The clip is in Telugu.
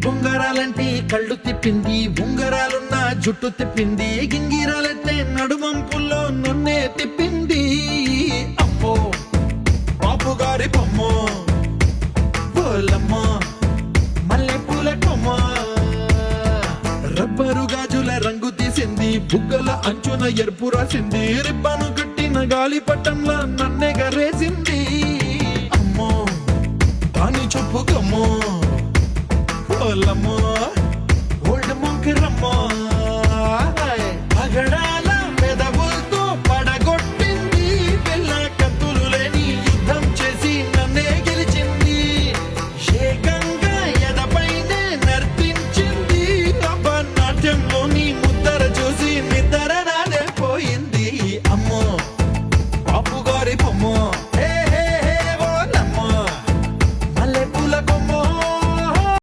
బొంగరాలంటే కళ్ళు తిప్పింది, ఉంగరాలున్న జుట్టు తిప్పింది, గింగిరాలంటే నడుమంపుల్లో నన్నే తిప్పింది. అమ్మో బాపు గారి బొమ్మ, పోలమ్మ మల్లె పూల కొమ్మ, రబ్బరు గాజుల రంగు తీసింది, బుగ్గల అంచున ఎరుపు రాసింది, రిబ్బను కట్టిన గాలి పట్టంలా నన్నే గరేసింది. అమ్మో దాని చెప్పు కమ్మో, పోలమ్మో